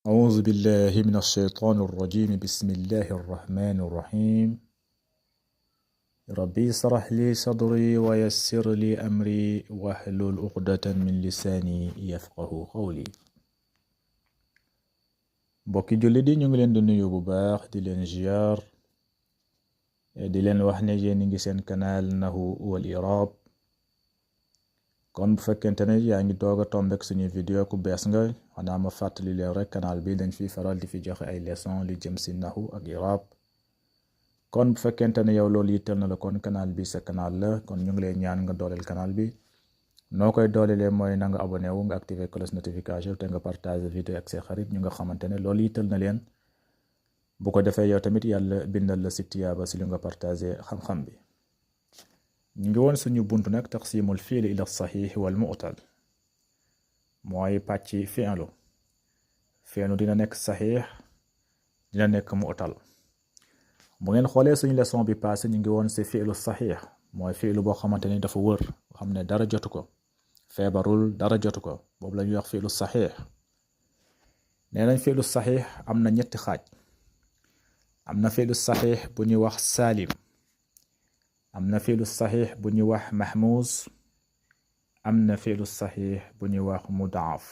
أعوذ بالله من الشيطان الرجيم بسم الله الرحمن الرحيم ربي اشرح لي صدري ويسر لي أمري واحلل عقدة من لساني يفقه قولي mbokki jullit yi ñu ngi leen di nuyu bu baax di leen ziar di leen wax ne yéen ngi seen canal Nahwu wal I'rab kon bu fekkente ne yaa ngi doog a tombek suñu vidéo ku bees nga xanaa ma fàttali leen rek canal bi dañ fi faral di fi joxe ay leçon li jëm si Nahwu ak I'rab kon bu fekkente ne yow loolu yitteel na la kon canal bi sa canal la kon ñu ngi lay ñaan nga dooleel canal bi noo koy doolelee mooy na nga abonné wu nga activer cloche notification te nga partager vidéo ak say xarit ñu nga xamante ne loolu yitteel na leen bu ko defee yow tamit yàlla bindal la si tiyaaba si lu nga partager xam-xam bi ñu ngi woon suñu buntu nag taqsimul fi'li ila sahih wal mu'tal mooy pàcc fi'lu dina nekk sahih dina nekk mu'tal bu ngeen xoolee suñu leçon bi passé ñu ngi woon si fi'lu sahih mooy fi'lu boo xamante ni dafa wër xam ne dara jotu ko feebarul dara jotu ko boobu la ñuy wax fi'lu sahih nee nañ fi'lu sahih am na ñetti xaaj am na fi'lu sahih bu ñuy wax salim am na fi'lu sahih bu ñuy wax mahmuz am na fi'lu sahih bu ñuy wax mudaaf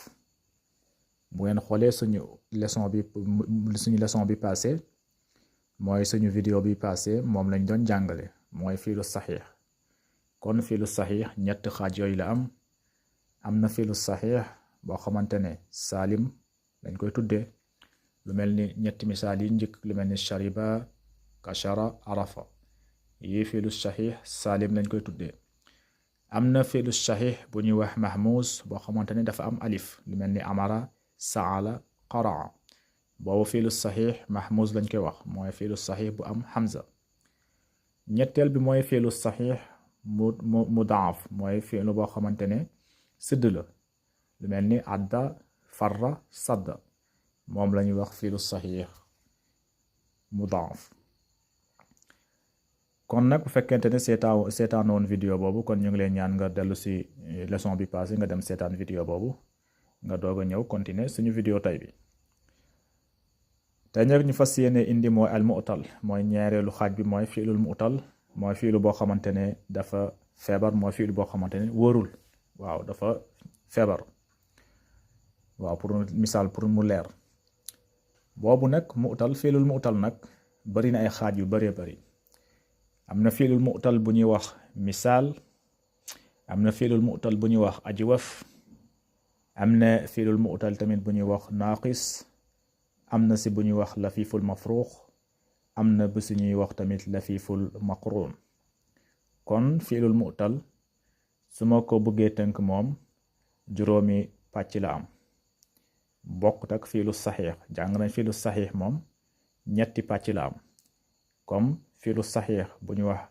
bu ngeen xoolee suñu leçon bi passé mooy suñu vidéo bi passé moom lañ doon jàngale mooy fi'lu sahih kon fi'lu sahih ñetti xaaj yooyu la am na fi'lu sahih boo xamante ne salim dañ koy tuddee lu mel ni ñetti misaal yi njëkk lu mel ni shariba kashara arafa yi fi'lu sahih salim lañ koy tuddee am na fi'lu sahih bu ñuy wax mahmuz boo xamante ne dafa am alif lu mel ni amara saala qaraa boobu fi'lu sahih mahmuz lañ koy wax mooy fi'lu sahih bu am hamza ñetteel bi mooy fi'lu sahih mudaaf mooy fi'lu boo xamante ne sidd la lu mel ni adda farra sadda moom la ñuy wax fi'lu sahih mudaaf kon nag bu fekkente ne seetaanoon vidéo boobu kon ñu ngi leen ñaan nga dellu si leçon bi passé nga dem seetaan vidéo boobu nga doog a ñëw continuer suñu vidéo tey bi tey nag ñu fas yéene indi mooy al mu'tal mooy ñaareelu xaaj bi mooy fi'lul mu'tal mooy fi'lu boo xamante ne dafa feebar mooy fi'lu boo xamante ne wóorul waaw dafa feebar waaw pour misaal pour mu leer boobu nag mu'tal fi'lul mu'tal nag bari na ay xaaj yu baree bari am na fi'lul mu'tal bu ñuy wax misaal am na fi'lul mu'tal bu ñuy wax ajwaf am na fi'lul mu'tal tamit bu ñuy wax naaqis am na si bu ñuy wax lafiful mafruux am na bu si ñuy wax tamit lafiful maqruun kon fi'lul mu'tal su ma ko bëggee tënk moom juróomi pàcc la am bokkut ak fi'lu saxiix jàng nañ fi'lu saxiix moom ñetti pàcc la am comme fi'lu saxiix bu ñuy wax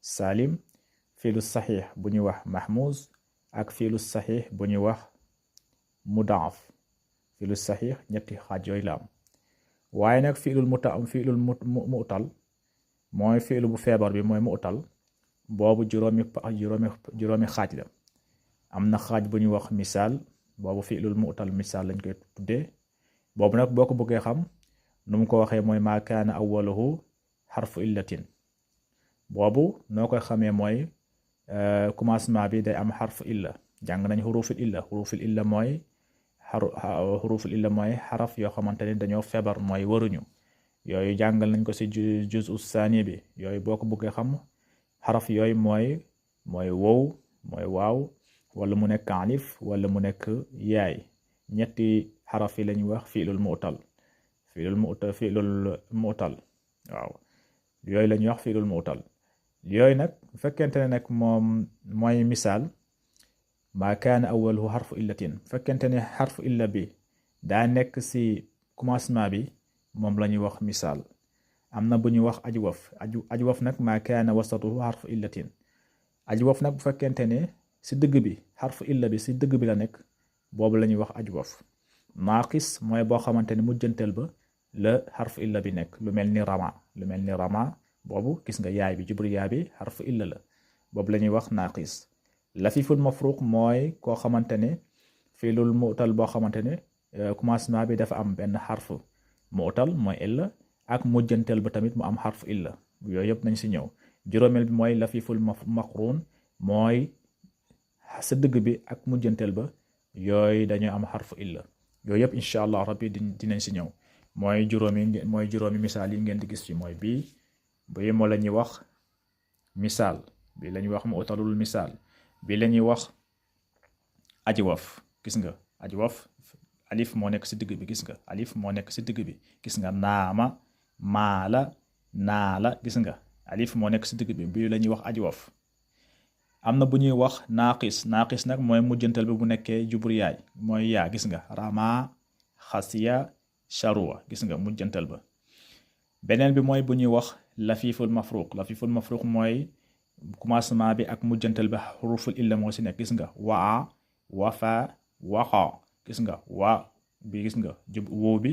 salim fi'lu saxiix bu ñuy wax mahmuz ak fi'lu saxiix bu ñuy wax mudaaf fi'lu saxiix ñetti xaaj yooyu la am waaye nag fi'lul mu'tal mooy fi'lu bu feebar bi mooy mu'tal boobu juróomi xaaj la am na xaaj bu ñuy wax misaal boobu fi'lul mu'tal misaal lañ koy tuddee boobu nag boo ko bëggee xam nu mu ko waxee mooy maa kaana awwaluhu xarfu illatin boobu noo koy xamee mooy commencement bi day am xarfu illa jàng nañ xurufil illa mooy xurufil illa mooy xaraf yoo xamante ne dañoo feebar mooy waruñu yooyu jàngal nañ ko ci juzu saani bi yooyu boo ko bëggee xam xaraf yooyu mooy wow mooy waaw wala mu nekk alif wala mu nekk yaay ñetti xaraf yi lañuy wax fi'lul mu'tal waaw yooyu lañuy wax fi'lul mu'tal yooyu nag bu fekkente ne nag moom mooy misaal maa kaana awwaluhu xarfu illatin bu fekkente ne xarfu illa bi daa nekk ci commencement bi moom la ñuy wax misaal am na bu ñuy wax ajwaf nag maa kaana wasatuhu xarfu illatin ajwaf nag bu fekkente ne ci dëgg bi xarfu illa bi ci dëgg bi la nekk boobu la ñuy wax ajwaf naaqis mooy boo xamante ne mujjanteel ba la xarfu illa bi nekk lu mel ni rama boobu gis nga yaay bi jubru yaay bi xarfu illa la boobu la ñuy wax naaqis lafiful mafruq mooy koo xamante ne fi'lul mu'tal boo xamante ne commencement bi dafa am benn xarfu mu'tal mooy illa ak mujjanteel ba tamit mu am xarfu illa yooyu yëpp nañ si ñëw. juróomeel bi mooy lafiful maqrun mooy sa dëgg bi ak mujjanteel ba yooyu dañoo am xarfu illa yooyu yëpp incha allah rabbi dinañ si ñëw. mooy juróomi misaal yi ngeen di gis fi mooy bii moo la ñuy wax misaal bii la ñuy wax mu'talul misaal bii la ñuy wax ajwaf gis nga ajwaf alif moo nekk si digg bi gis nga alif moo nekk si digg bi gis nga naama maala naala gis nga alif moo nekk si digg bi bii la ñuy wax ajwaf. am na bu ñuy wax naaqis nag mooy mujjantal bi bu nekkee jubur yaay mooy yaa gis nga rama xasiya sharuwa gis nga mujjantal ba. beneen bi mooy bu ñuy wax lafiful mafruq mooy commencement bi ak mujjantal ba xuruful illa moo si nekk gis nga waa wafa waxa gis nga waa bi gis nga woo bi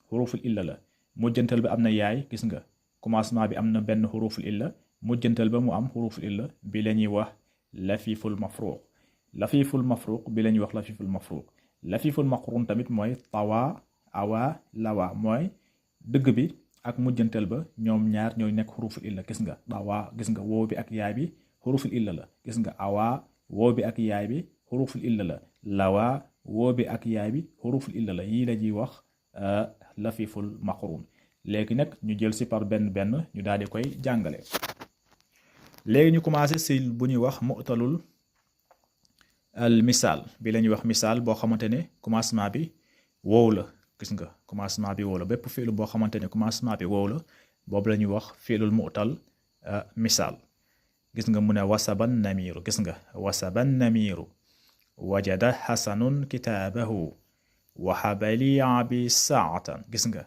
xuruful illa la mujjantal ba am na yaay gis nga commencement bi am na benn xuruful illa mujjantal ba mu am xuruful illa bi la ñuy wax lafiful mafruq bi la ñuy wax lafiful mafruq. lafiful maqrun tamit mooy tawa awa lawa mooy dëgg bi ak mujjantal ba ñoom ñaar ñooy nekk xuruful illa gis nga tawa gis nga woo bi ak yaay bi xuruful illa la gis nga awa woo bi ak yaay bi xuruful illa la lawa woo bi ak yaay bi xuruful illa la yii la ñuy wax lafiful maqrun. léegi nag ñu jël si par benn ñu daal di koy jàngale. léegi ñu commencé si bu ñuy wax mu'talul al misaal bi la ñuy wax misaal boo xamante ne commencement bi wow la gis nga commencement bi wow la bépp fiilu boo xamante ne commencement bi wow la boobu la ñuy wax fiilul mu'tal misaal. gis nga mu ne wasaban namiru gis nga wasaban namiru wajada xasanun kitaabahu waxabali abi saatan gis nga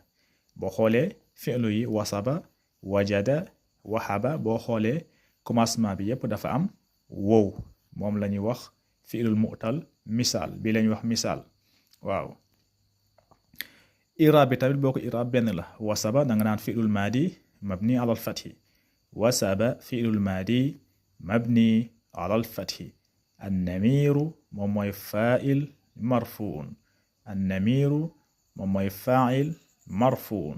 boo xoolee fiilu yi wasaba wajada waxaba boo xoolee commencement bi yépp dafa am wow moom la ñuy wax fiilul mu'tal misaal bi la ñuy wax misaal waaw. iraab bi tamit boo ko iraab benn la wasaba da nga naan fiilul maadi mabni alal fathi wasaba fiilul maadi mabni alal fathi annamiru moom mooy fa'il marfuun annamiru moom mooy fa'il marfuun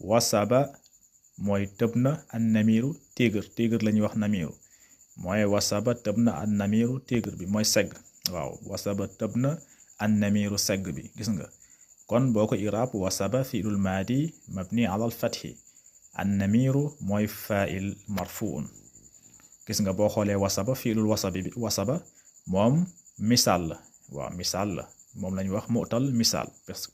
wasaba mooy tëb na annamiru tigr la ñuy wax namiru mooy wasaba tëb na annamiru tigr bi mooy segg waaw wasaba tëb na annamiru segg bi gis nga kon boo ko iraab wasaba fiilul maadi mabni alal fathi annamiru mooy fa'il marfuun gis nga boo xoolee wasaba fiilul wasaba moom misaal la waaw misaal la moom la ñuy wax mu'tal misaal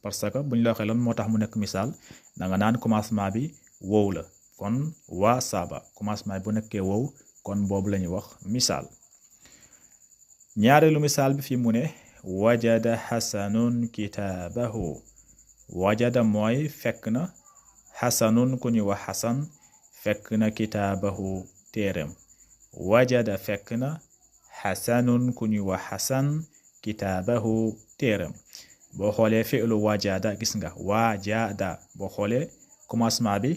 parce que bu ñu la waxee lan moo tax mu nekk misaal da nga naan commencement bi wow la kon wasaba commencement bu nekkee wow kon boobu la ñuy wax misaal. ñaareelu misaal bi fi mu ne wajada xasanun kitaabahu wajada mooy fekk na xasanun ku ñuy wax xasan fekk na kitaabahu téereem wajada fekk na xasanun ku ñuy wax xasan kitaabahu téereem boo xoolee fi'lu wajada gis nga wajada boo xoolee commencement bi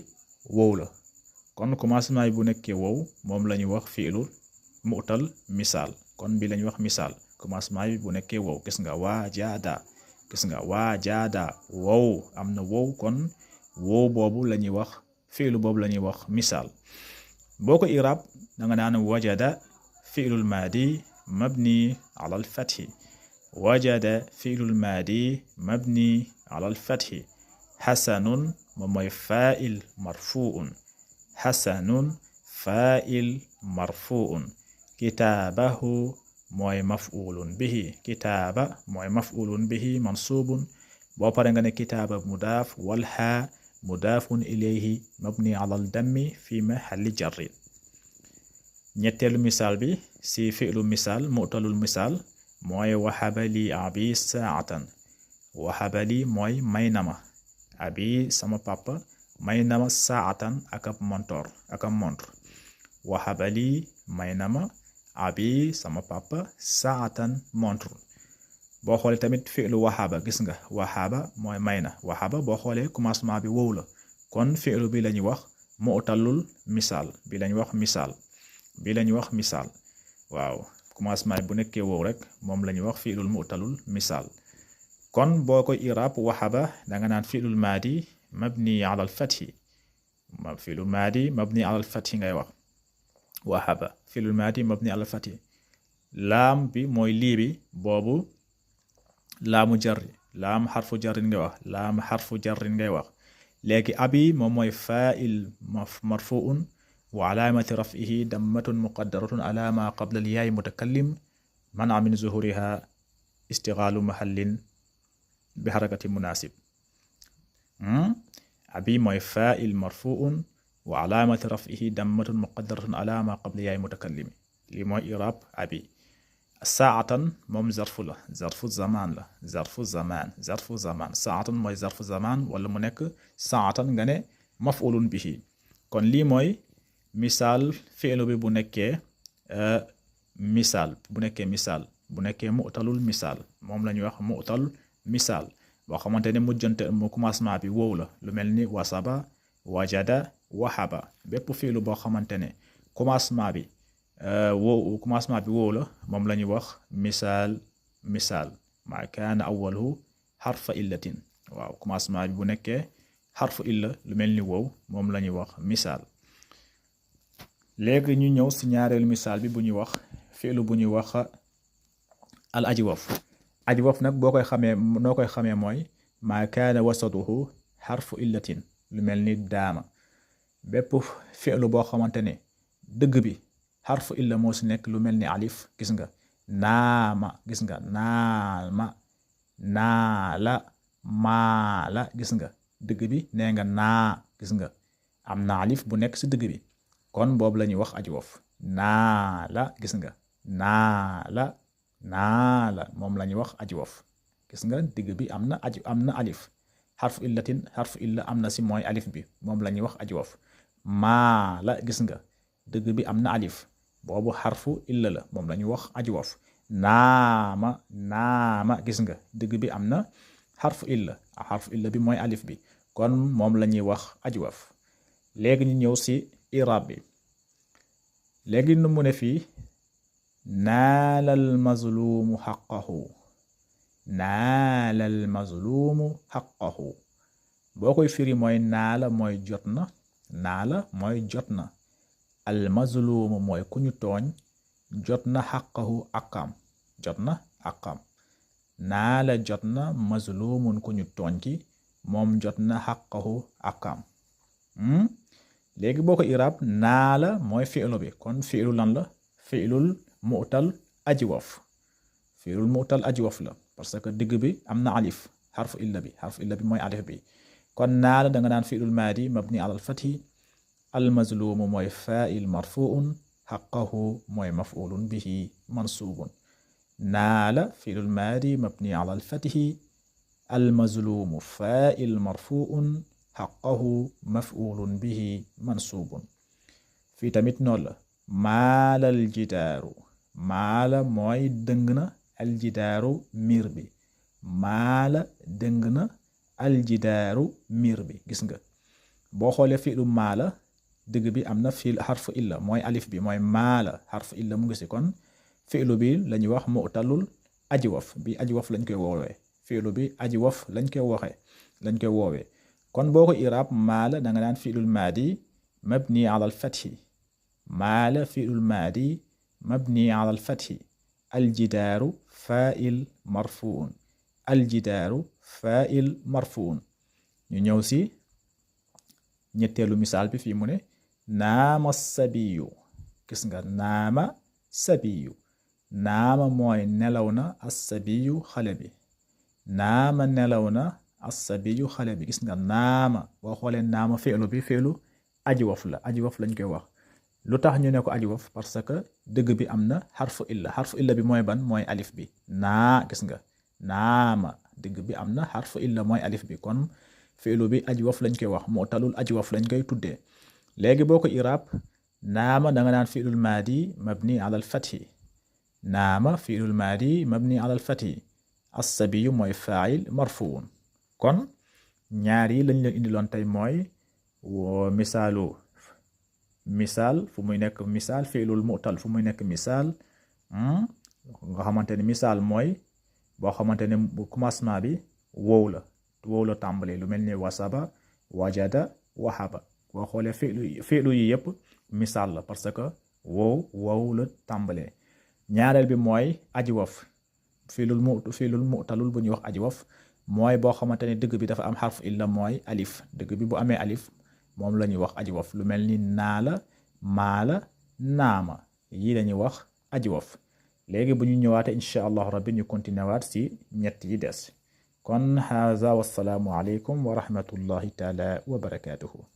wow la kon commencement bi bu nekkee wow moom la ñuy wax fi'lu mu'tal misaal kon bi la ñuy wax misaal commencement bi bu nekkee wow gis nga wajada gis nga wajada wow am na wow kon wow boobu la ñuy wax fi'lu boobu la ñuy wax misaal. boo ko irab da nga naan wajada fi'lul maadi mabni ala al fathi wajada fi'lul maadi mabni ala al fathi xasanun moom mooy fa'il marfuun xasanun fa'il marfuun kitaabahu mooy maf'ulun bihi kitaaba mooy maf'ulun bihi mansubun boo pare nga ne kitaaba mudaaf wal haa mudaafun ilayhi mabni ala al dammi fi mahalli jarri. ñetteelu misaal bi si fi'lu misaal mu'talul misaal mooy waxaba li abi saatan waxaba li mooy may nama abi sama papa may nama saatan ak ab montor ak ab montre waxaba li may nama abi sama papa saatan montre. boo xoolee tamit fi'lu waxaba gis nga waxaba mooy may na waxaba boo xoolee commencement bi wow la kon fi'lu bi la ñuy wax mu'talul misaal bi la ñuy wax misaal bi la ñuy wax misaal waaw commencement bu nekkee wow rek moom la ñuy wax fi'lul mu'talul misaal. kon boo koy irab wahaba danga naan fi'lul maadi mabni ala al-fathi fi'lul maadi mabni ala al-fathi ngay wax wahaba fi'lul maadi mabni ala al-fathi laam bi mooy lii bi boobu laamu jarri laam xarfu jarrin ngay wax laam xarfu jarrin ngay wax léegi abi moom mooy fa'il marfu'un wa alaamati raf'ihi dammatun muqaddaratun ala ma qabla al-yaa'i mutakallim man'a min zuhuriha istighaalu mahallin bi harakati munaasib abi mooy fa'il marfu'un wa alaamati raf'ihi dammatun muqaddaratun ala ma qabla al-yaa'i mutakallim lii mooy i'raab abi saatan moom zarfu la zarfu zamaan la zarfu zamaan saatan mooy zarfu zamaan wala mu nekk saatan nga ne maf'ulun bihi kon lii mooy misaal fi'lu bi bu nekkee misaal bu nekkee mu'talul misaal moom la ñuy wax mu'tal misaal boo xamante ne mujjante mu commencement bi wow la lu mel ni wasaba wajada wahaba bépp fi'lu boo xamante ne commencement bi wow la moom la ñuy wax misaal ma kaana awwaluhu xarfa illatin waaw commencement bi bu nekkee xarfu illa lu mel ni wow moom la ñuy wax misaal léegi ñu ñëw si ñaareelu misaal bi bu ñuy wax fi'lu bu ñuy wax al ajwaf nag noo koy xamee mooy ma kaana wasatuhu xarfu illatin lu mel ni daama bépp fi'lu boo xamante ne dëgg bi xarfu illa moo si nekk lu mel ni alif gis nga naama gis nga naama naala maala gis nga dëgg bi nee nga naa gis nga am na alif bu nekk si dëgg bi kon boobu la ñuy wax ajwaf naala gis nga naala moom la ñuy wax ajwaf gis nga digg bi am na alif xarfu illa am na si mooy alif bi moom la ñuy wax ajwaf maala gis nga dëgg bi am na alif boobu xarfu illa la moom la ñuy wax ajwaf naama gis nga dëgg bi am na xarfu illa bi mooy alif bi kon moom la ñuy wax ajwaf léegi ñu ñëw si irab bi léegi nu mu ne fii naalal mazluumu xaqahu boo koy firi mooy naala mooy jot na al mazluumu mooy ku ñu tooñ jot na xaqahu akam naala jot na mazluumun ku ñu tooñ ki moom jot na xaqahu akam léegi boo ko irab naala mooy fi'lu bi kon fi'lu lan la fi'lul mu'tal ajwaf la parce que digg bi am na alif xarfu illa bi mooy alif bi kon naala da nga naan fi'lul maadi mabni ala al-fathi al-mazluumu mooy faa'il marfu'un xaqahu mooy maf'ulun bihi mansubun naala fi'lul maadi mabni ala al-fathi al-mazluumu faa'il marfu'un xaqahu maf'ulun bihi mansubun fii tamit noonu la maala aljidaaru maala mooy dëng na aljidaaru miir bi maala dëng na aljidaaru miir bi gis nga boo xoolee fi'lu maala dëgg bi am na fii xarfu illa mooy alif bi mooy maala xarfu illa mu ngi si kon fi'lu bi la ñuy wax mu'talul ajwaf bi ajwaf lañ koy woowee fi'lu bi ajwaf lañ koy woowee kon boo ko irab maala da nga naan fi'lul maadi mabni ala al-fathi maala fi'lul maadi mabni ala al-fathi aljidaaru faa'il marfu'un ñu ñëw si ñetteelu misaal bi fii mu ne naama sabiyu gis nga naama mooy nelaw na as-sabiyu xale bi naama nelaw na as-sabiyu xale bi gis nga naama boo xoolee naama fi'lu ajwaf lañ koy wax lu tax ñu ne ko ajwaf parce que dëgg bi am na xarfu illa bi mooy ban mooy alif bi gis nga naama dëgg bi am na xarfu illa mooy alif bi kon fi'lu bi ajwaf lañ koy wax mu'talul ajwaf lañ koy tuddee léegi boo ko irab naama da nga naan fi'lul maadi mabni ala al-fathi naama fi'lul maadi mabni ala al-fathi as-sabiyu mooy fa'il marfu'un kon ñaar yi lañ leen indiloon tey mooy misaal fu muy nekk misaal fi'lul mu'tal fu muy nekk misaal nga xamante ni misaal mooy boo xamante ne bu commencement bi wow la tàmbalee lu mel ni wasaba wajada wahaba boo xoolee fi'lu yi yëpp misaal la parce que wow la tàmbalee. ñaareel bi mooy ajwaf fi'lul mu'talul bu ñuy wax ajwaf mooy boo xamante ne dëgg bi dafa am xarf illa mooy alif dëgg bi bu amee alif moom la ñuy wax ajwaf lu mel ni naala maala naama yii lañuy wax ajwaf. léegi bu ñu ñëwaatee incha allah rabbi ñu continué waat si ñett yi des kon haza wassalaamu aleykum wa rahmatullahi taala wa barakatuhu.